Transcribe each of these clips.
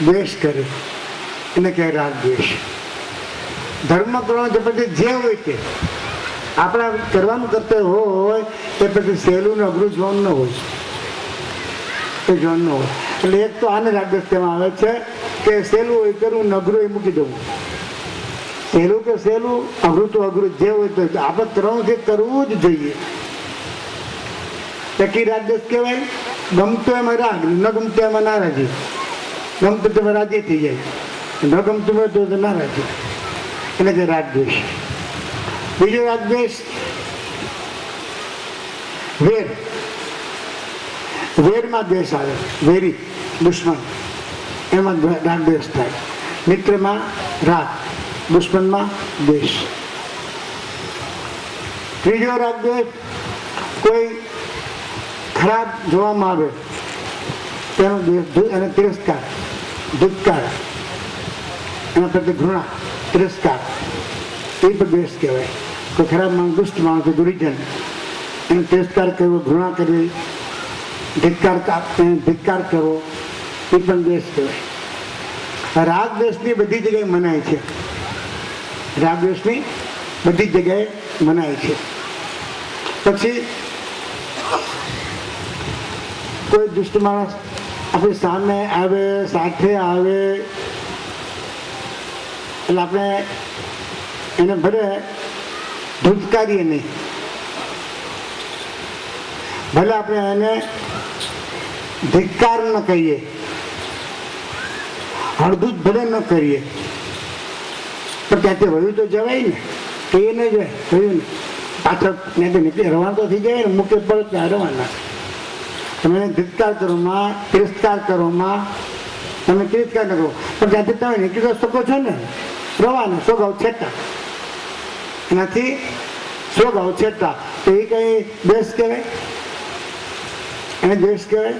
દ્વેષ કરે એને કહે રાગ દ્વેષ. ધર્મ કરવાનો પછી જે હોય તે આપણા કરવાનું કર્તવ્ય હોય એ પછી સહેલું ને અઘરું જોવાનું ન હોય, એ જોવાનું ન હોય. એટલે એક તો આને રાગદ્વેષ કહેવામાં આવે છે કે સહેલું હોય કરવું ને અઘરું એ મૂકી દેવું. સહેલું કે સહેલું, અઘરું તો અઘરું, જે હોય તો આપણે કરવાનું છે કરવું જ જોઈએ. ટકી રાગદ્વેષ કહેવાય. ગમતું એમાં રાગ, ન ગમતું એમાં નારાજી. ગમતું તમે રાજી થઈ જાય, ન ગમતું હોય તો નારાજી, એને કે રાગદ્વેષ. બીજો રાગદ્વેષ વેર. વેરમાં દ્વેષ આવે, વેરી દુશ્મન, એમાં રાગદ્વેષ થાય. મિત્રમાં રાગ, દુશ્મનમાં દ્વેષ. ત્રીજો રાગદ્વેષ કોઈ ખરાબ જોવામાં આવે તેનો દ્વેષ, અને તિરસ્કાર, ધુત્કાર, એના પ્રત્યે ઘૃણા, તિરસ્કાર, એ પણ દ્વેષ કહેવાય. કોઈ ખરાબ માણસ, દુષ્ટ માણસ, ગુરુજન, એનો તિરસ્કાર કરવો, ઘૃણા કરવી, ધિક્કાર કરવો, એ પણ દ્વેષ કહેવાય. રાગ દ્વેષની બધી જગ્યાએ મનાય છે. રાગ દ્વેષની બધી જગ્યાએ મનાય છે. પછી કોઈ દુષ્ટ માણસ આપણી સામે આવે, સાથે આવે, એટલે આપણે એને ભલે ધૂતકારીએ નહીં, ભલે આપણે એને ધિક્કાર ન કહીએ, હળદૂત ભલે ન કરીએ, પણ ત્યાંથી વયું તો જવાય ને, કહીએ ન જાય, વયું ને પાછળ ત્યાંથી નીકળી રવાના તો થઈ જાય ને, મૂકે પડે ત્યાં રવાના. તમે એને ધિક્કાર કરોમાં, તિરસ્કાર કરોમાં, તમે તિરસ્કાર ન કરો, પણ ત્યાંથી તમે નીકળી શકો છો ને, રવાના, સ્વભાવ છેટા, એનાથી સ્વભાવ છેટા, તો એ કઈ દ્વેષ કહેવાય? એને દ્વેષ કહેવાય?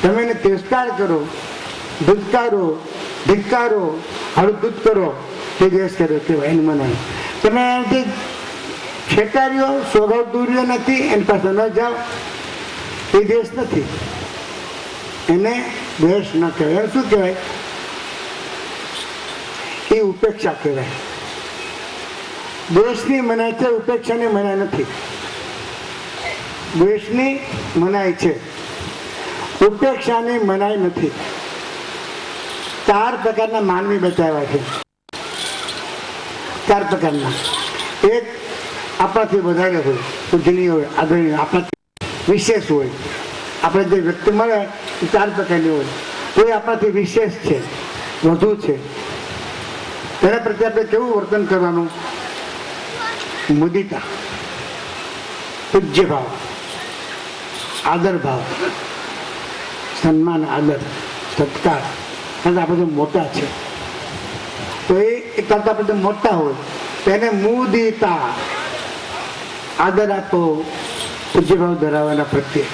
તમે એને તિરસ્કાર કરો, ધુત્કારો, ધિક્કારો, હળદૂત કરો, તે દ્વેષ કર્યો કહેવાય, એને મનાય. તમે એનાથી છેટાર્યો, સ્વભાવ દૂર્યો નથી, એની પાસે ન જાઓ, એ દ્વેષ નથી, એને દ્વેષ ન કહેવાય. એને શું કહેવાય? એ ઉપેક્ષા કહેવાય. દ્વેષની મનાય છે, ઉપેક્ષાની મનાય નથી. દ્વેષની મનાય છે, ઉપેક્ષાની મનાય નથી. 4 પ્રકારના માનવી બતાવ્યા છે. 4 પ્રકારના. એક આપણાથી વધારે હોય, પૂજનીય હોય, આદરણીય, આપણાથી વિશેષ હોય. આપણે જે વ્યક્તિ મળે એ 4 પ્રકારની હોય. કોઈ આપણાથી વિશેષ છે, વધુ છે, તેના પ્રત્યે આપણે કેવું વર્તન કરવાનું? મુદિતા, પૂજ્ય ભાવ, આદર ભાવ, સન્માન, આદર, સત્કાર. કારણ કે આપણે મોટા છે તો એ કરતા આપણે મોટા હોય તો એને મુદિતા, આદર આપો, પૂજ્ય ભાવ ધરાવવાના પ્રત્યે.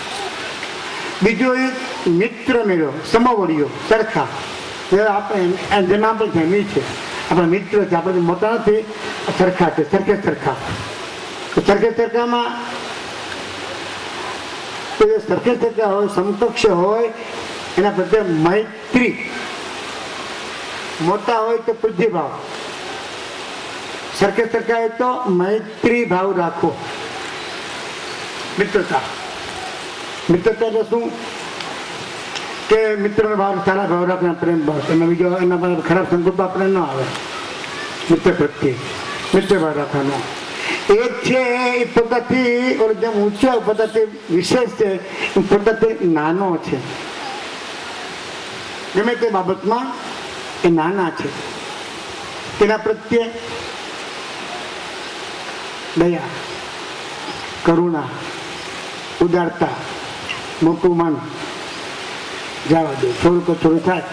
બીજો એક મિત્ર મેળો, સમવડીયો, સરખા, આપણે જેમાં આપણે જમી છે, આપણા મિત્ર છે, આપણે મોટા નથી, સરખા છે, સરખે સરખા. સરખે સરખામાં સરખે સરખા હોય, સમકક્ષ હોય, એના પ્રત્યે મૈત્રી. મોટા હોય તો પૂજ્ય ભાવ, સરખે સરખા હોય તો મૈત્રી ભાવ રાખો. મિત્રતા. મિત્રતા એટલે શું? કે મિત્રનો ભાવ, સારા ભાવ રાખે, પ્રેમ ભાવ, એમાં બીજો એના પર ખરાબ સંકલ્પ આપણે ન આવે. મિત્ર પ્રત્યે મિત્ર ભાવ રાખવાનો. એક છે એ પોતાથી જેમ ઊંચો પોતાથી વિશેષ છે, એ પોતાથી નાનો છે. ગમે તે બાબતમાં એ નાના છે, તેના પ્રત્યે દયા, કરુણા, ઉદારતા, મોટું મન, જવા દે, થોડુંક થોડું થાય,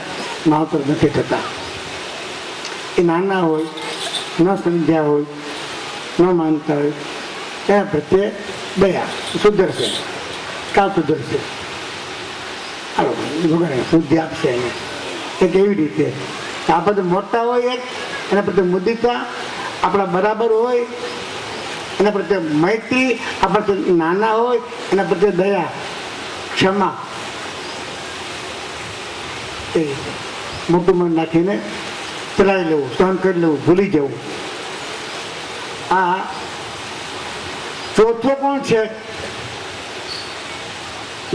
માવતર નથી થતા. એ નાના હોય, ન સમજ્યા હોય, ન માનતા હોય, એના પ્રત્યે દયા, સુધરશે, કાં સુધરશે, હાલો ભગવાન શુદ્ધિ આપશે એને. એક એવી રીતે આ બધા મોટા હોય, એક એના પ્રત્યે મુદિતા, આપણા બરાબર હોય એના પ્રત્યે મૈત્રી, આપણા નાના હોય એના પ્રત્યે દયા, ક્ષમા. એ રીતે મોટું મન નાખીને ચલાવી લેવું, સહન કરી લેવું, ભૂલી જવું. આ ચોથો કોણ છે?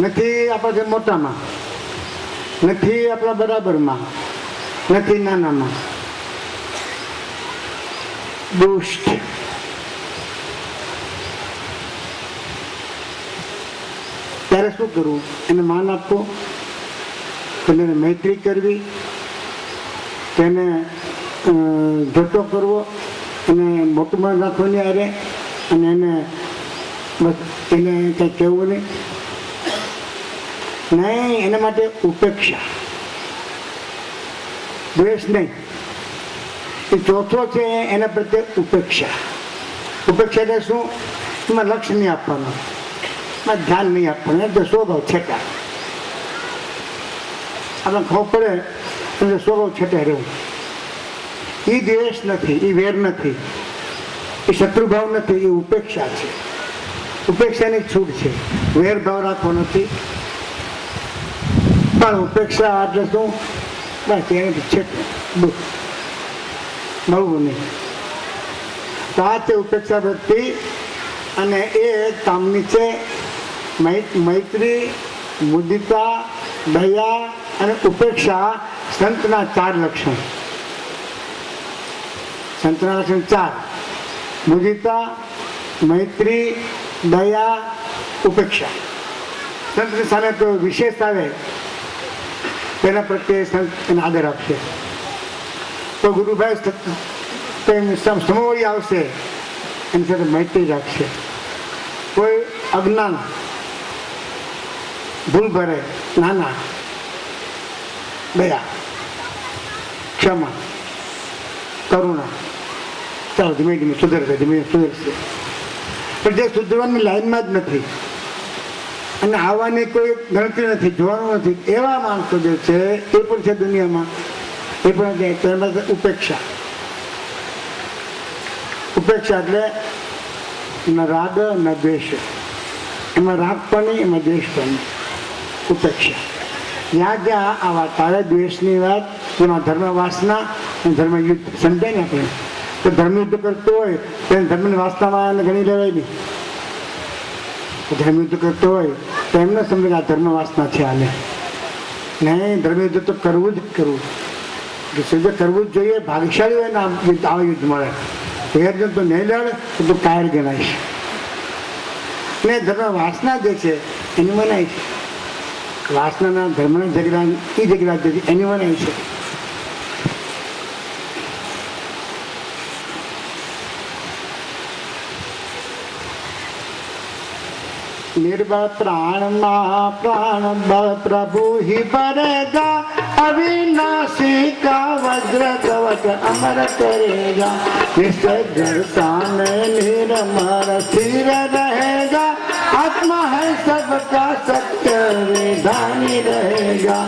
નથી આપણાથી મોટામાં, નથી આપણા બરાબરમાં, નથી નાનામાં. દુષ્ટ. ત્યારે શું કરવું? એને માન આપવું, તેને મૈત્રી કરવી, તેને જોતો કરવો, એને મોટું મન રાખવાની આરે, અને એને બસ એને કંઈ કહેવું નહીં. એના માટે ઉપેક્ષા, દ્વેષ નહીં. એ ચોથો છે એના પ્રત્યે ઉપેક્ષા. ઉપેક્ષા એટલે શું? એમાં લક્ષ્ય નહીં આપવાનું, એમાં ધ્યાન નહીં આપવાનું, એટલે સ્વભાવ છેટા. આપણે ખબર પડે એટલે સ્વભાવ છેટા રહેવું. એ દ્વેષ નથી, એ વેર નથી, એ શત્રુભાવ નથી, એ ઉપેક્ષા છે. ઉપેક્ષાની છૂટ છે. વેરભાવ રાખવો નથી, પણ ઉપેક્ષા એટલે શું? બસ એનાથી છેટું મળવું નહીં. તો આ છે ઉપેક્ષા વૃત્તિ. અને એ કામની છે મૈત્રી, મુદિતા, દયા અને ઉપેક્ષા. સંતના 4 લક્ષણ. સંતના લક્ષણ 4: મુદિતા, મૈત્રી, દયા, ઉપેક્ષા. સંતની સામે કોઈ વિશેષ આવે તેના પ્રત્યે સંત એને આદર આપશે. તો ગુરુભાઈ સમોવડી આવશે, એની સાથે મૈત્રી રાખશે. કોઈ અજ્ઞાન, ભૂલ ભરે, નાના, દયા, ક્ષમા, કરુણા. ચાલો ધીમે ધીમે સુધરશે, ધીમે સુધરશે. પણ જે સુધરવાની લાઈનમાં જ નથી અને આવવાની કોઈ ગણતરી નથી, જોવાનું નથી, એવા માણસો જે છે એ પણ છે દુનિયામાં. એ પણ તેમાં ઉપેક્ષા. ઉપેક્ષા એટલે ન રાગ ન દ્વેષ. એમાં રાગ પણ નહીં, એમાં દ્વેષ પણ નહીં. ઉપેક્ષા. જ્યાં જ્યાં આ વાત આવે દ્વેષની વાત, જેમાં ધર્મ વાસના અને ધર્મ યુદ્ધ સમજાય ને આપણે. તો ધર્મ યુદ્ધ કરતો હોય તો ધર્મની વાસનામાં એને ગણી લેવાય નહીં. ધર્મ યુદ્ધ કરતો હોય તો એમને સમજે કે આ ધર્મ વાસના છે. આને નહીં, ધર્મ યુદ્ધ તો કરવું જ કરવું. કરવું જ જોઈએ. ભાગ્યશાળી હોય ને આવા યુદ્ધ મળે. એર તો નહીં લડે તો તું કાયર ગણાઈશ. ને ધર્મ વાસના જે છે એની મનાય છે. વાસનાના ધર્મના ઝઘડા એ ઝઘડા જે છે એની મનાય છે. निर्बल प्राण मा प्राण बल प्रभु ही भरेगा, अविनाशी का वज्र कवच अमर करेगा, निष्ठा में निर्मल स्थिर रहेगा, आत्मा है सबका सत्य विधानी रहेगा,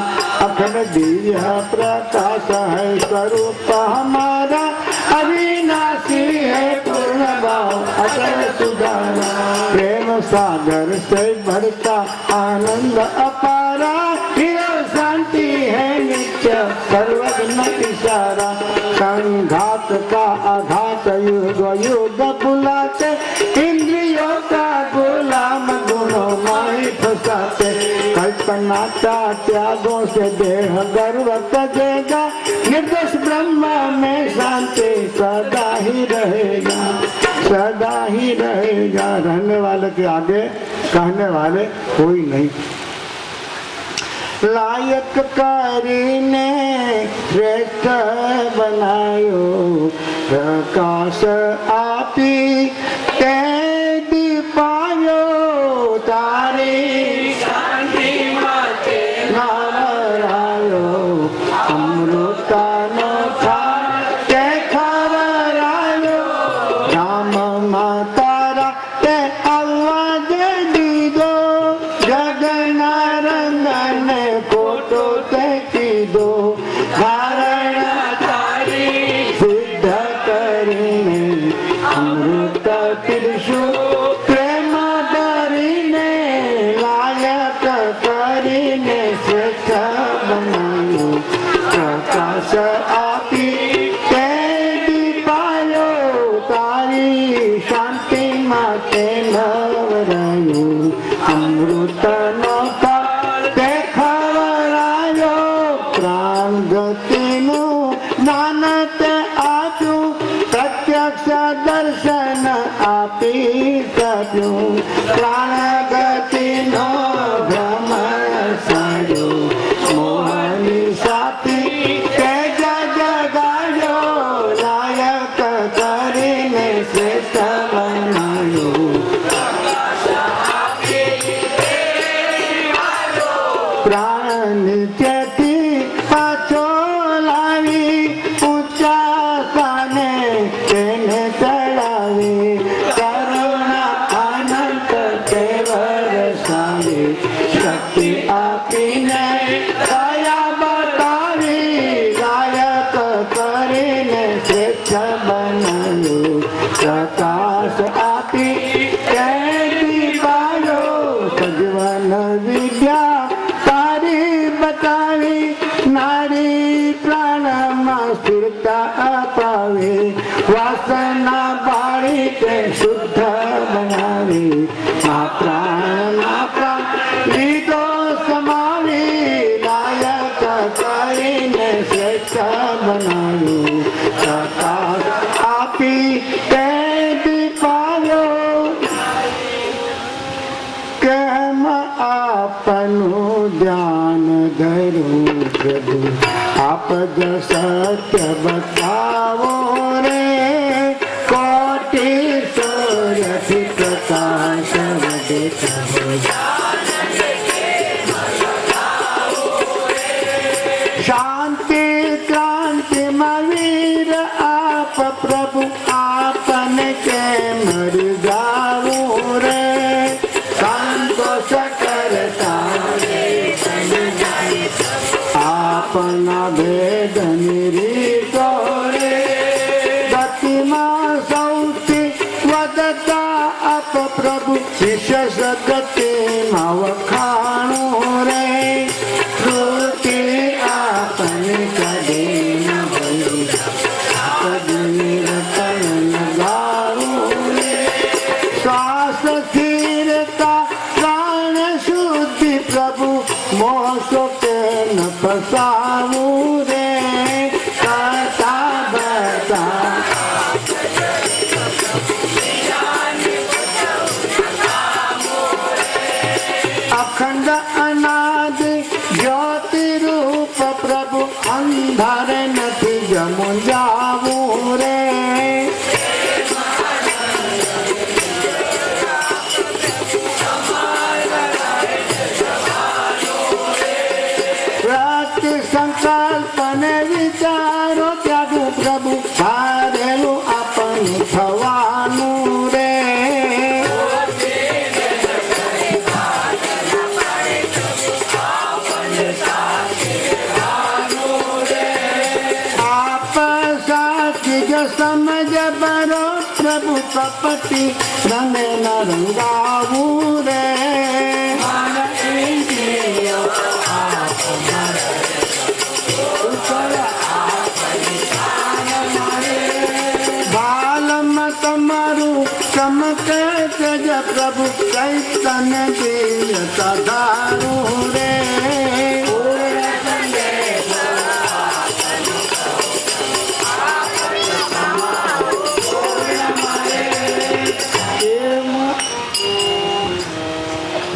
अखंड दिव्य प्रकाश है स्वरूप हमारा, अविनाशी है पूर्ण भाव अगर सुधारा, प्रेम सागर से भरता आनंद अपारा, शांति है नित्य सर्वज्ञ इशारा, संघात का आघात युग युग बुलाते, इंद्रियों का गुलाम गुणों में फंसाते, कल्पनाता त्यागों से देह गर्व तजेगा, निर्दोष ब्रह्म में शांति सदा ही रहेगा, सदा ही रहेगा, रहने वाले के आगे कहने वाले कोई नहीं, लायक કરીને શ્રેષ્ઠ બનાયો, પ્રકાશ આપી તે દીપાયો, તારી શાંતિ માટે નારાયો, અમૃતાનો થાળ તે ખવરાયો, ધામમાં તારા તે અવાજ દીધો, જગના રંગને ખોટો તે કીધો, ધારણ તારી સિદ્ધ કરીને અમૃત પીરશું, પ્રેમ ધરીને લાયક કરીને શ્રેષ્ઠ બનાવ્યું, આપી તે દીપાયો તારી શાંતિ માટે નવરાયું અમૃતનો ફળ તે ખવડાયો પ્રાણ ગતિનું જ્ઞાન તે આપ્યું પ્રત્યક્ષ દર્શન આપી શક્યું પ્રાણ ગતિનો ભ્રમ સાડ્યો મોહની સાથી તે જગાડ્યો લાયક કરીને શ્રેષ્ઠ બનાવ્યો પ્રાણ નીચેથી પાછો લાવી ઊંચા સ્થાને તેને ચડાવી કરુણા અનંત તે વરસાવી શક્તિ આપીને દયા બતાવી લાયક કરીને શ્રેષ્ઠ બનાવ્યું પ્રકાશ આપી તે દીવાયો સજીવન વિદ્યા તારી બતાવી નારી પ્રાણમાં સ્થિરતા અપાવી વાસના બાળી તે શુદ્ધ બનાવી મા પ્રાણ લીધો સમાવી લાયક કરીને શ્રેષ્ઠ બનાવ્યું પ્રકાશ આપી તે દીપાયો કેમ આપનું ધ્યાન ધરું પ્રભુ આપ જ સત્ય બતાવો રે કોટી સૂર્યથી પ્રકાશ વધે શાંતિ ક્રાંતિમાં વીર આપ પ્રભુ આપને કેમ જાવું રે સંતોષ કરતા આપના ભેદની રીતો રે ગતિમાં સૌથી વધતા આપ પ્રભુ વિશેષ ગતિમાં વખાણું રે શ્રુતિ આપને કદે ન ભૂલી કદી રતન લગાવું રે શ્વાસ સ્થિરતા પ્રાણ શુદ્ધિ પ્રભુ મોસો કે ન ફસાવું રે કરતા બતા અખંડ અનાદિ જ્યોતિ રૂપ પ્રભુ અંધારે નથી જમું જાવું રે સંકલ્પ ને વિચારો ત્યાગું પ્રભુ ધારેલું આપણું થવાનું રે આપ સાચી જ સમજ બરો પ્રભુ કપટી રંગે ન રંગાવું રે તમારું ચમકે જ પ્રભુ ચૈતન્ય દિવ્યતા ધારું રે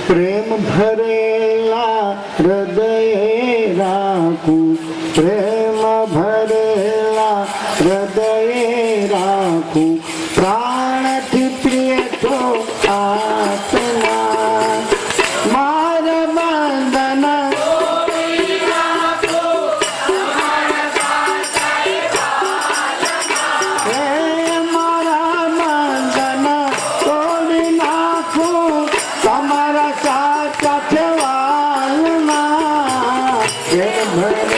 પ્રેમ ભરેલા હૃદયે રાખું પ્રેમ ભરેલા હૃદયે રાખું પ્રાણથી પ્રિય છો આપના મારા બંધન મારા બંધન તોડી નાખું તમારા સાચા છેવાલમાં ભરે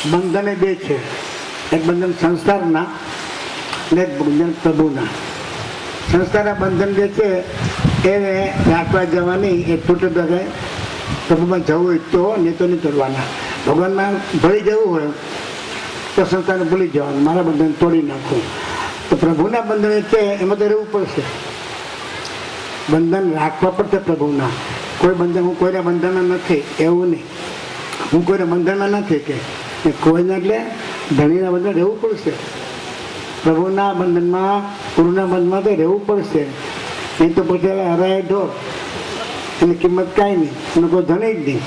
બંધને બે છે એક બંધન સંસારના ને એક બંધન પ્રભુના. સંસારના બંધન જે છે એને રાખવા જવાની એ તૂટે તો પ્રભુમાં જવું હોય તો નહીં તો નહીં તોડવાના. ભગવાનમાં ભળી જવું હોય તો સંસારને ભૂલી જવાનું, મારા બંધન તોડી નાખું. તો પ્રભુના બંધન છે એમાં તો રહેવું પડશે, બંધન રાખવા પડશે પ્રભુના. કોઈ બંધન હું કોઈના બંધનમાં નથી એવું નહીં, હું કોઈના બંધનમાં નથી કે કોઈને એટલે ધણીના બંધન રહેવું પડશે. પ્રભુના બંધનમાં ગુરુના બંધનમાં તો રહેવું પડશે, નહીં તો પછી હરાય ઢોર એની કિંમત કાંઈ નહીં, એનો કોઈ ધણી જ નહીં.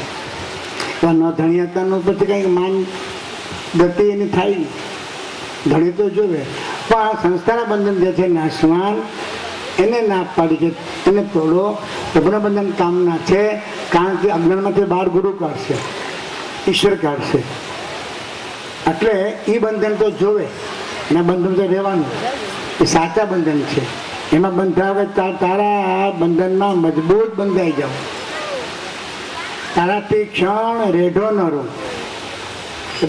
ન ધણિયાતાનું પછી કંઈક માન ગતિ એની થાય નહીં, ધણી તો જોવે. પણ સંસ્થાના બંધન જે છે નાશવાન એને ના પાડી છે, એને તોડો. પ્રભુના બંધન કામના છે, કારણ કે અજ્ઞાનમાંથી બહાર ગુરુ કાઢશે, ઈશ્વર કાઢશે. એટલે એ બંધન તો જોવે, એના બંધન તો રહેવાનું, એ સાચા બંધન છે. એમાં બંધાવે તારા બંધનમાં મજબૂત બંધાઈ જાવ, તારાથી ક્ષણ રેઢો ન રહો.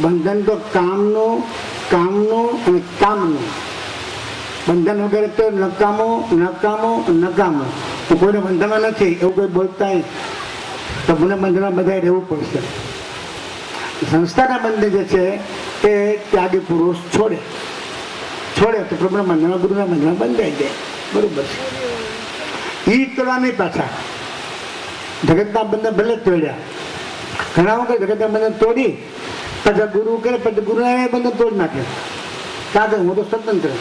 બંધન તો કામનું અને કામનું. બંધન વગેરે તો નકામું. હું કોઈને બંધનમાં નથી એવું કોઈ બોલતા પ્રભુના બંધનમાં બધા રહેવું પડશે. સંસ્થાના બંધન જે છે એ ત્યાગી પુરુષ છોડે તો પ્રભુના બંધનમાં ગુરુના બંધનમાં બંધાઈ જાય, બરોબર છે. ઈ તોડવા નહીં પાછા. જગતના બંધન ભલે તોડ્યા, ઘણા વખત જગતના બંધન તોડી પછી ગુરુ કરે, પછી ગુરુના બંધન તોડી નાખે. કારણ હું તો સ્વતંત્ર,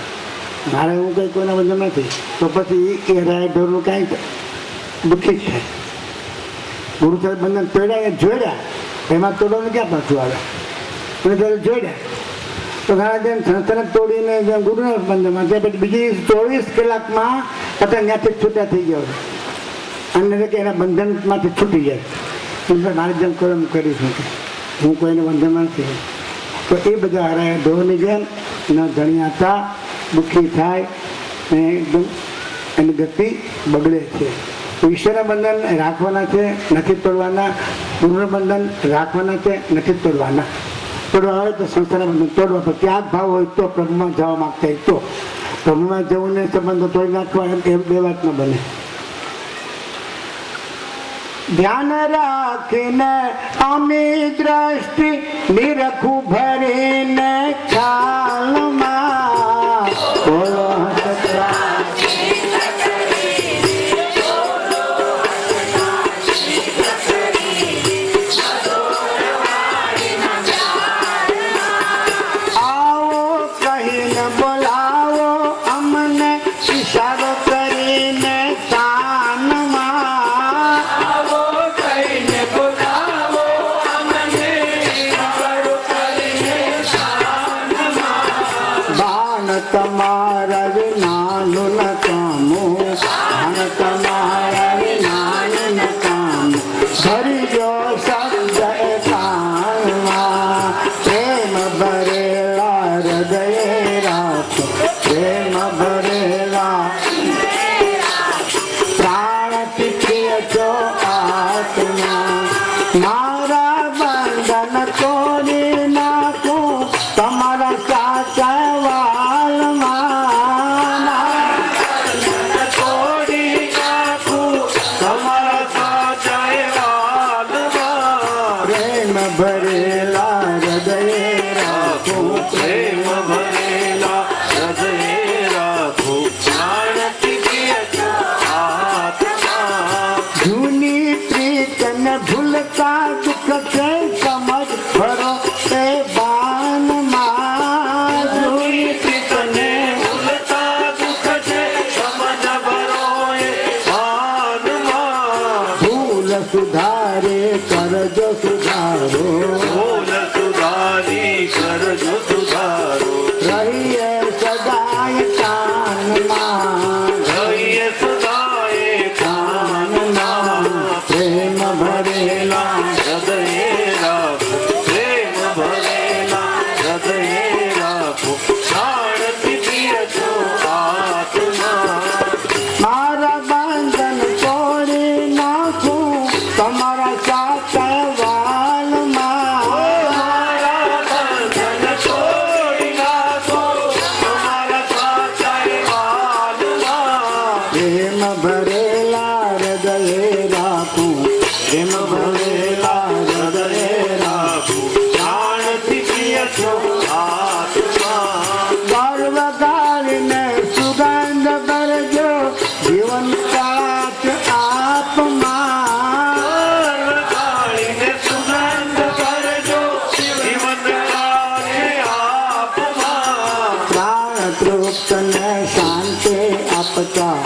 મારે હું કંઈ કોઈના બંધન નથી, તો પછી એ રાય ઢોરનું કાંઈ દુઃખી છે. ગુરુ સાથે બંધન તોડ્યા એ જોડ્યા, એમાં તોડવાનું ક્યાં પાછું આવે? અને ત્યારે જોડ્યા તો ઘણા જેમ સંસ્થાને તોડીને જેમ ગુરુના બંધનમાં ત્યાં પછી બીજી 24 કલાકમાં પછી ત્યાંથી છૂટા થઈ ગયો, અને કે એના બંધનમાંથી છૂટી જાય. મારે જેમ કરો એમ કરીશું, હું કોઈને બંધનમાં નથી. તો એ બધા હરાયા ઢોરની જેમ ન ધણિયાતા દુઃખી થાય ને એકદમ એની ગતિ બગડે છે. ઈશ્વરના બંધન રાખવાના છે, નથી તોડવાના. ગુરુના બંધન રાખવાના છે, નથી તોડવાના. તોડવા હોય તો સંસ્થાના બંધન તોડવા, પણ ત્યાગ ભાવ હોય તો પ્રભુમાં જવા માગતા હોય તો. પ્રભુમાં જવું ને સંબંધો તોડી નાખવા એમ બે વાત ન બને. ધ્યાન રાખીને અમી દ્રષ્ટિ નિરખું ભરીને ખ્યાલમાં બોલો આવો કહીને બોલાવો અમને ઈશારો કરીને તમારા વિનાનું નકામું, ધન તમારા વિનાનું નકામું. ભરી જો શબ્દ કાનમાં, પ્રેમ ભરેલા હૃદય રાખો, પ્રેમ ભરેલા પ્રાણથી પ્રિય છો આત્મા. મારા બંધન તોડી નાખું તમારા સાચા ભરેલા હૃદય રાખો, પ્રેમ ભરેલા હૃદય રાખો. જૂની પ્રીતને ભૂલતા દુઃખ છે સમજ ભરો એ બાનમાં. આપતા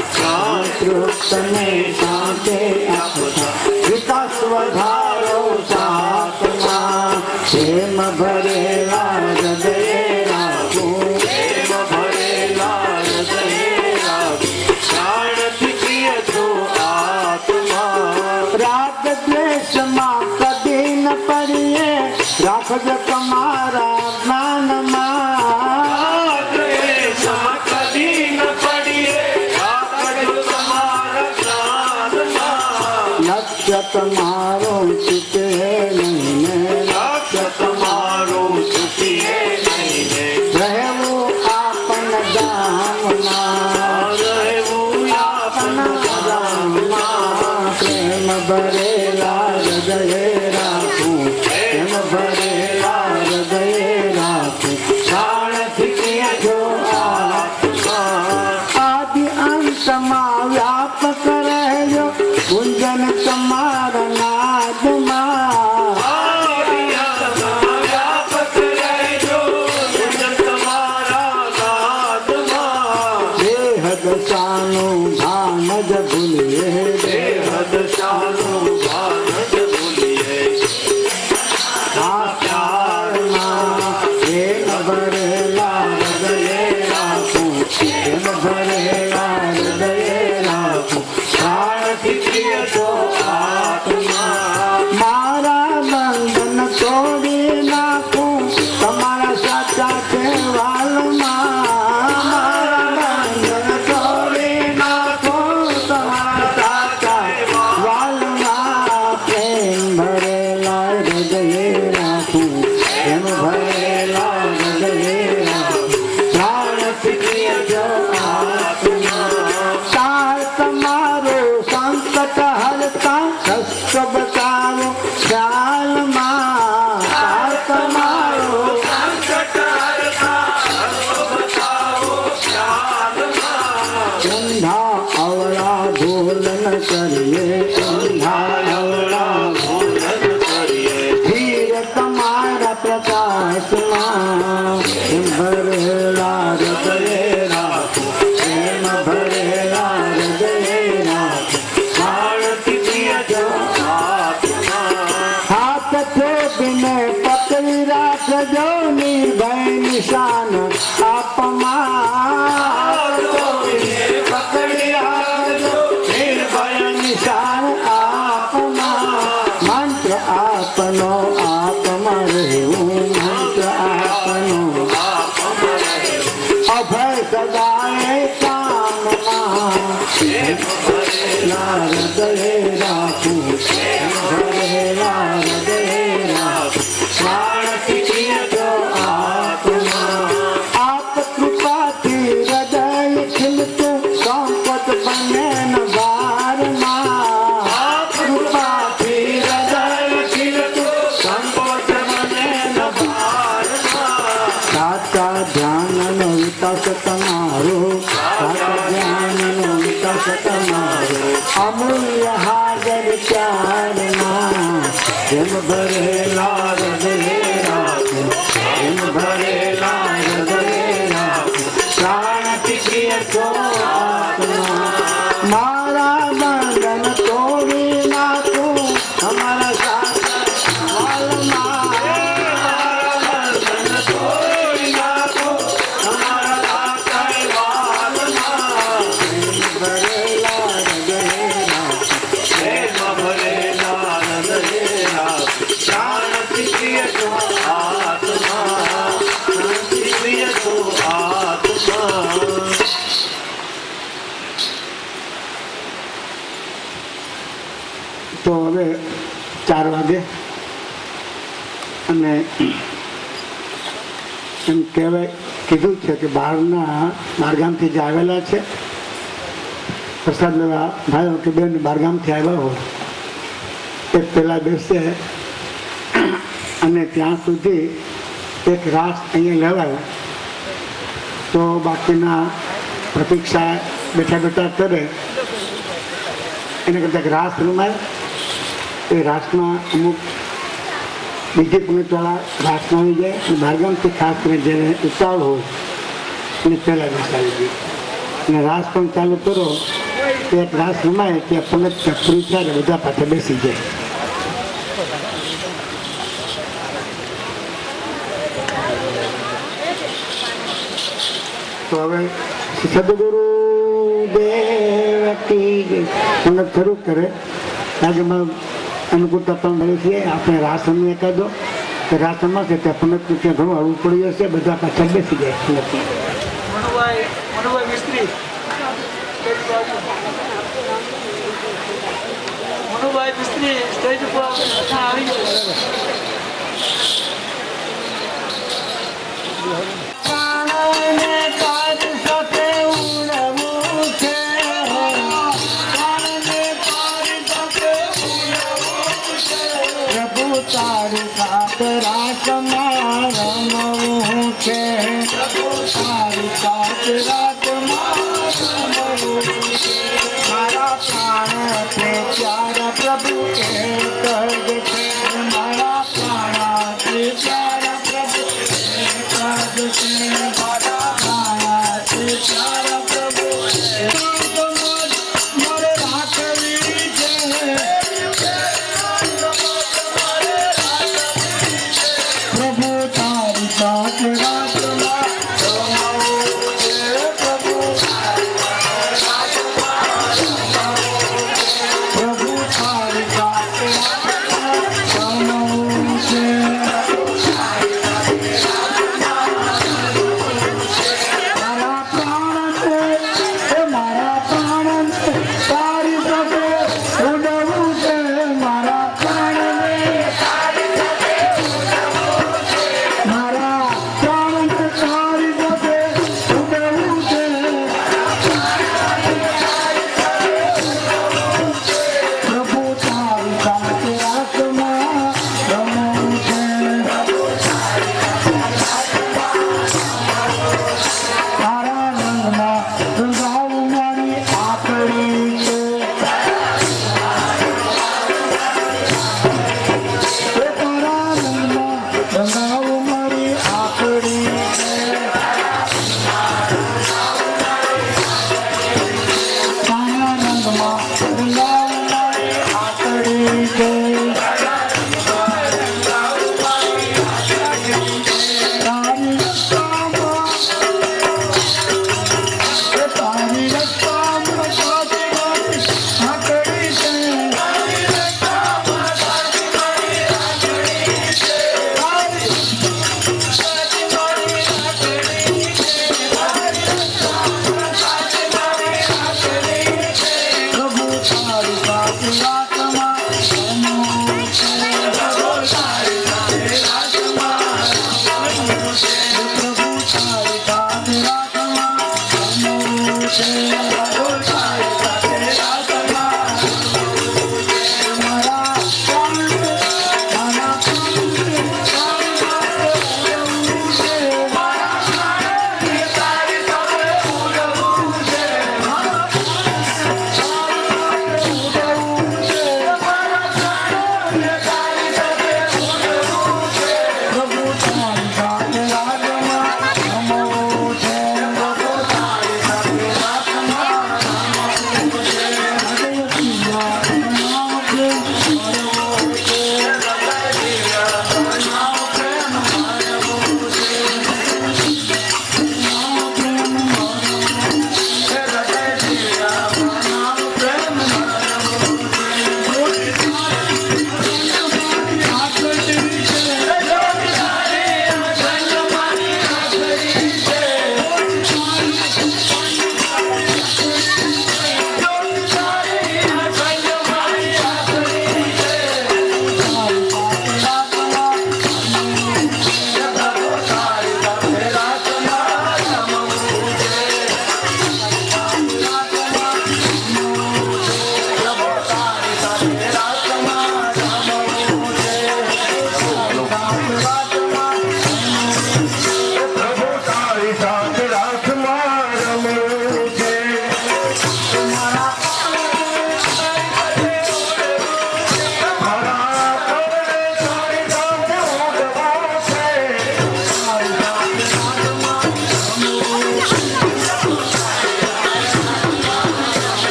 તૃપ્તને શાંતિ આપતા વિકાસ વધારો સાતમાં પ્રેમ ભરેલા હૃદય રાખું પ્રેમ ભરેલા હૃદય રાખું જાણતી પ્રિય છો આત્મા રાગ દ્વેષમાં કદી ન પડીએ રાખજો તમારા જ્ઞાનમાં દ્વેષમાં કદી ન પડીએ રાખજો તમારા જ્ઞાનમાં લક્ષ્ય તમારું ચૂકે નહીં ને લક્ષ્ય તમારું ચૂકીએ નહીં ને રહેવું આપન ગામમાં રહેવું આપન ગામમાં પ્રેમ ભરેલા હૃદય રાખું પ્રેમ ભરેલા હૃદય રાખું શાળથી પ્રિય જો આદિ અંતમાં વ્યાપક રહેજો ગુંજન તમારા નાદમાં વ્યાપક રહેજો ગુંજન તમારા નાદમાં દેહ દશાનું ભાન જ ભૂલીએ દશાનું ભાન જ ભૂલીએ આ પ્યારમાં પ્રેમ ભરેલા હૃદય રાખું પ્રેમ ભરેલા હૃદય રાખું જાણતી પ્રિય છો આત્મા મારા બંધન તોડી નાખું તમારા સાચા કહેવાલમાં મારા બંધન તોડી નાખું તમારા સાચા વાલમાં પ્રેમ ભરેલા હૃદય રાખું પ્રેમ ભરેલા હૃદય રાખું જાણતી પ્રિય જો તાર તમારો સંકટ હરતા કષ્ટ બતાવો ખ્યાલમાં તાર તમારો સંકટ હરતા બતાવો ખ્યાલમાં ઊંધા અવળા ભૂલ ન કરીએ ઊંધા અવળા ભૂલ કરીએ ધીર તમારા પ્રકાશમાં પ્રેમ ભરેલા હૃદય રાખું પ્રેમ ભરેલા હૃદય રાખું જાણતી પ્રિય છો આત્મા હાથ છોડીને પકડી રાખજો નિર્ભય નિશાન આપમાં પકડી રાખજો નિર્ભય નિશાન આપમાં મંત્ર આપનો આપમાં રહેવું મંત્ર આપનો અભય સદાય કામમાં ભરેલા હૃદય રાખું ભરેલા હૃદય રાખું જાણતી પ્રિય છો આત્મા આપ કૃપાથી હૃદય ખીલતું સંપત બને ન વારમાં આપ કૃપાથી હૃદય ખીલતું સંપત મને ન ભારમાં સાચા ધ્યાનનો વિકાસ તમારો સાચા ધ્યાનનો વિકાસ તમારો અમૂલ્ય હાજર ચારમાં જેમ ભરેલા હૃદય રાખું જેમ ભરેલા હૃદય રાખું શાંતિ પ્રિય છો આત્મા મારા બંધન તોડી નાખું અમારા સાચા વાલમાં તોડી નાખો તમારા સાચા વાલમાં ભરેલા હૃદય રાખું પ્રેમ ભરેલા હૃદય રાખું જાણતી પ્રિય છો આત્મા જાણતી પ્રિય છો આત્મા તો હવે 4 વાગે અને એમ કીધું છે કે બહારગામથી જે આવેલા છે પ્રસાદ લેવા ભાઈઓ કે બેન બહારગામથી આવ્યા હોય એ પહેલાં બેસે અને ત્યાં સુધી એક રાસ અહીંયા લેવાય તો બાકીના પ્રતીક્ષા બેઠા બેઠા કરે એના કરતાં રાસ રમાય એ રાસમાં અમુક બીજી પુણ્યવાળા રાસમાં આવી જાય અને બહારગામથી ખાસ કરીને જેને ઉતાવળ હોય એને પહેલાં બેસાડી દે અને રાસ પણ ચાલુ કરો તો એક રાસ રમાય ત્યાં પંગત ત્યાં પૂરી થાય બધા પાછા બેસી જાય. તો હવે સદગુરુ દેવ કી પંગત શરૂ કરે. આજે અનુકૂળતા પણ મળી છે. આપણે રાસ રમી એકાદો રાસ રમાશે ત્યાં પંગત ત્યાં ઘણું હળવું પડી જશે. બધા પાછા બેસી જાય પંગત. મનુભાઈ મિસ્ત્રી સ્ટેજ ઉપર આવી તારી સાત રાતમાં રમવું છે. તારી સાત રાતમાં મારા પ્રાણ છે પ્યારા પ્રભુ એક જ છે. મારા પ્રાણ છે પ્યારા પ્રભુ એક જ છે. મારા પ્રાણ છે પ્યારા પ્રભુ મારે રાખવી છે. પ્રભુ તારી સાત રાતમાં રમવું છે. પ્રભુ તારી સાત રાતમાં રમવું છે.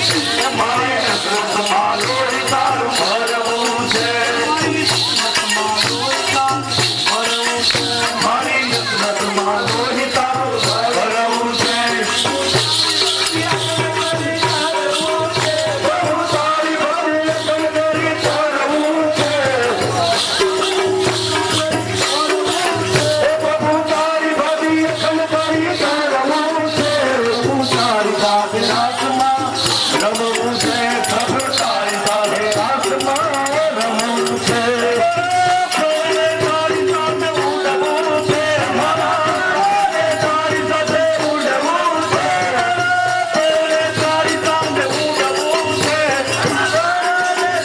મારી નસરતમાં લોહી તારું ભરવું છે મારી નસરતમાં લોહી તારું ભરવું છે પ્રભુ તારી ભરી કલગરી તરવું છે પ્રભુ તારી ભરી કલગરી તરવું છે હું તારી સાથે રાતમાં રમવું છે પ્રભુ તારી સાથે રાતમાં રમવું છે તારી સાથે ઉડવું છે તારી સાથે ઉડવું છે તારી સાથે ઉડવું છે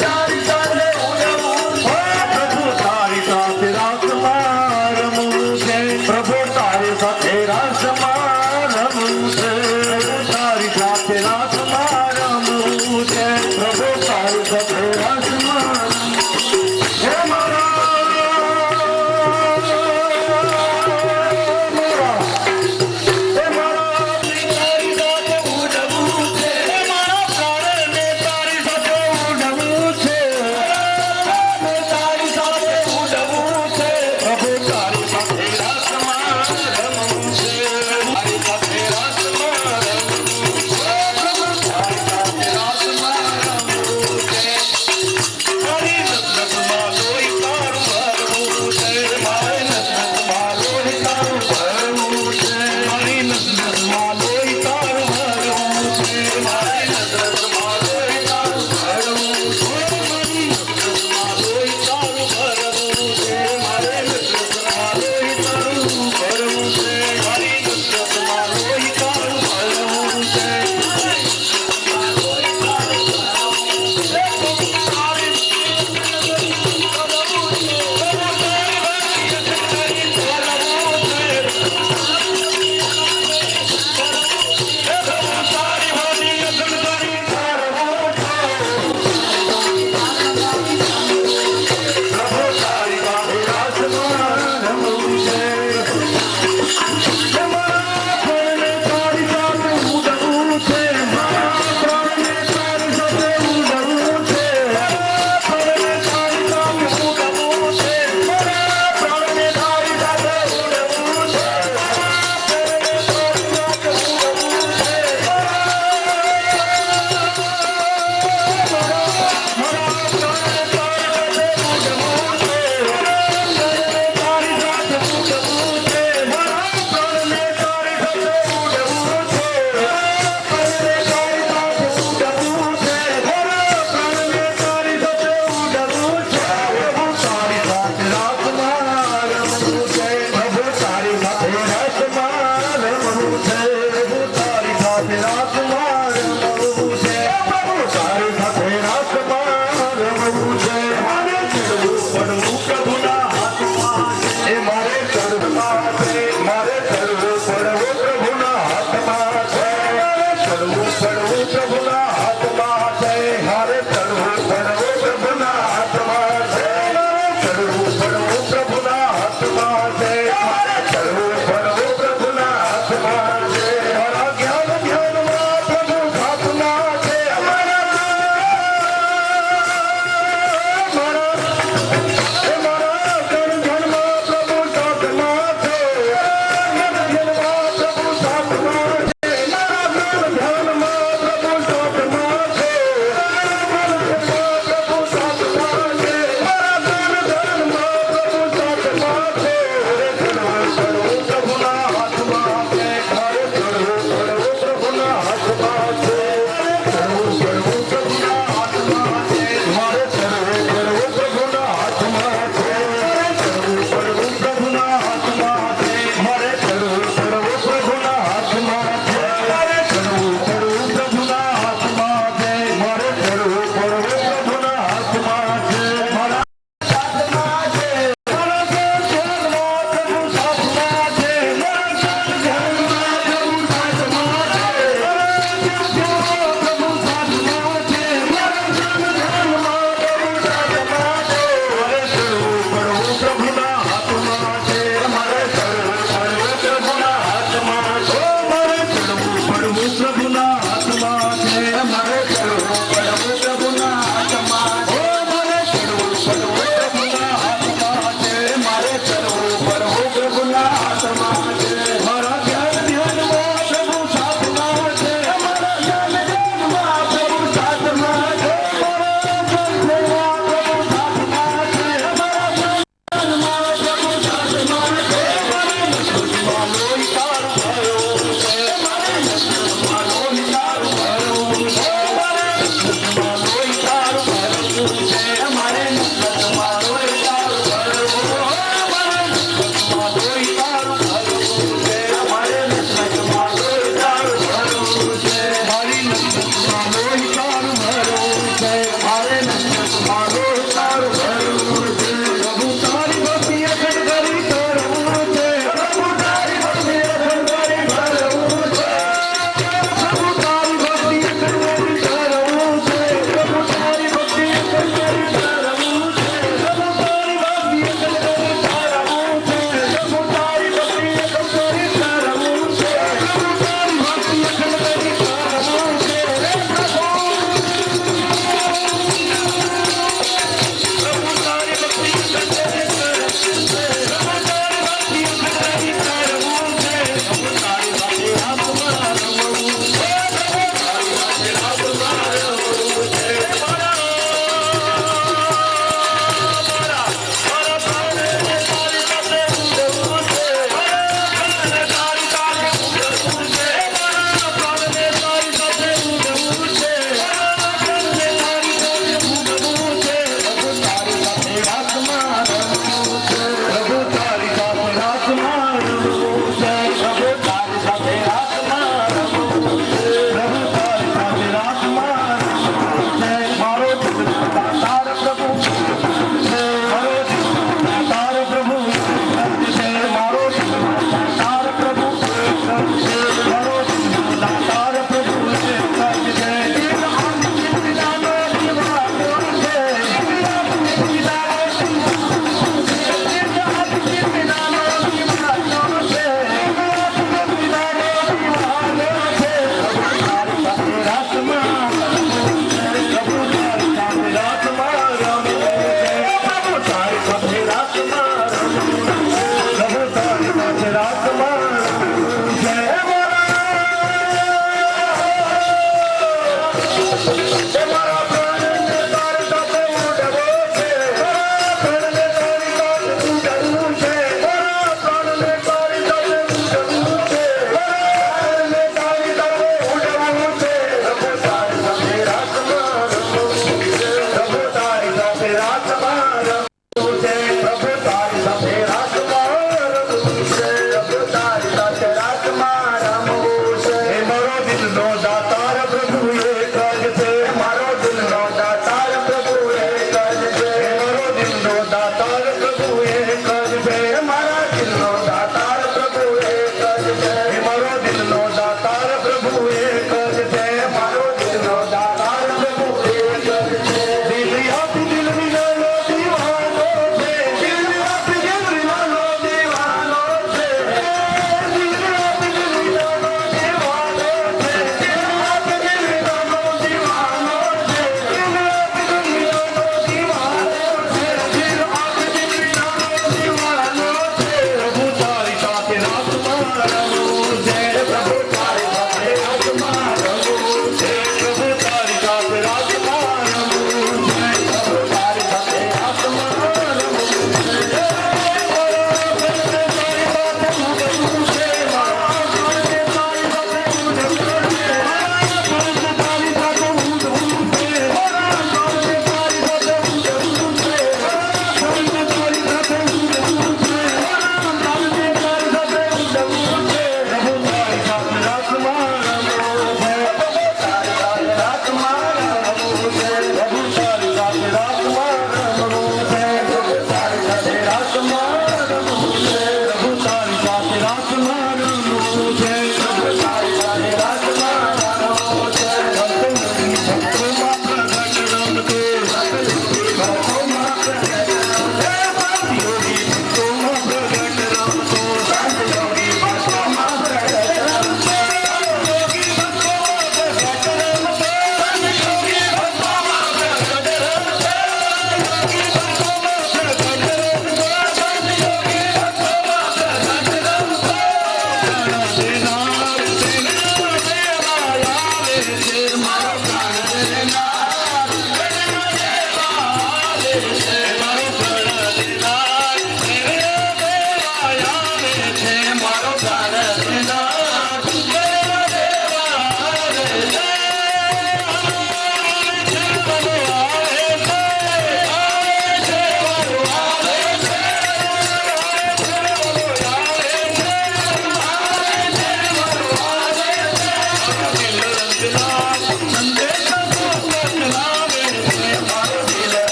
તારી સાથે ઉડવું છે પ્રભુ તારી સાથે રાતમાં રમવું છે પ્રભુ તારી સાથે રાતમાં રમવું છે તારી સાથે રાતમાં રમવું છે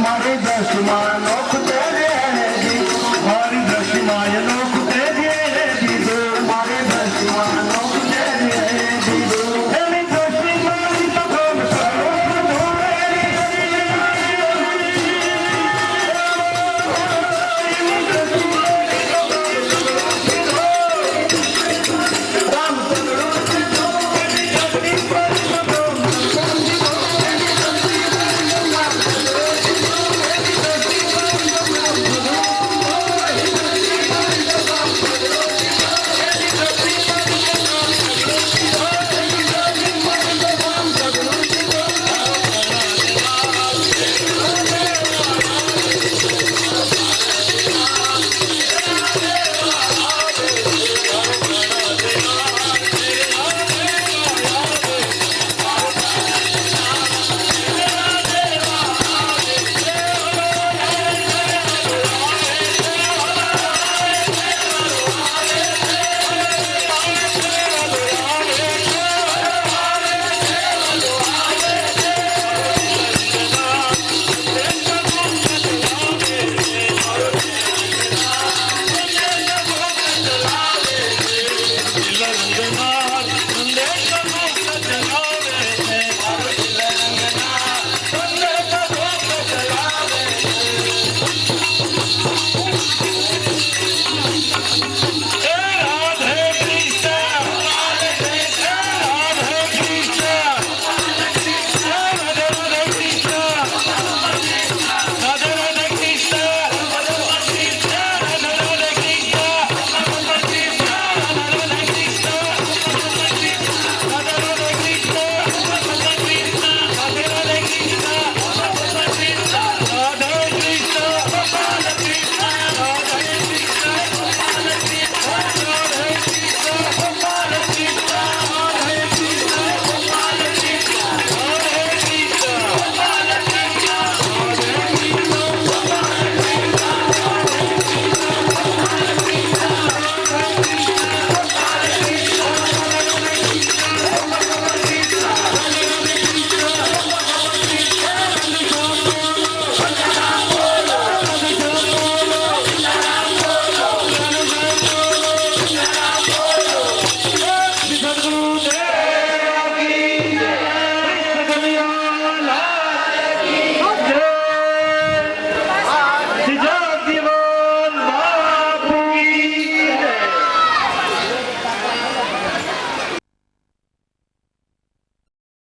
મારી દસમાં નોખ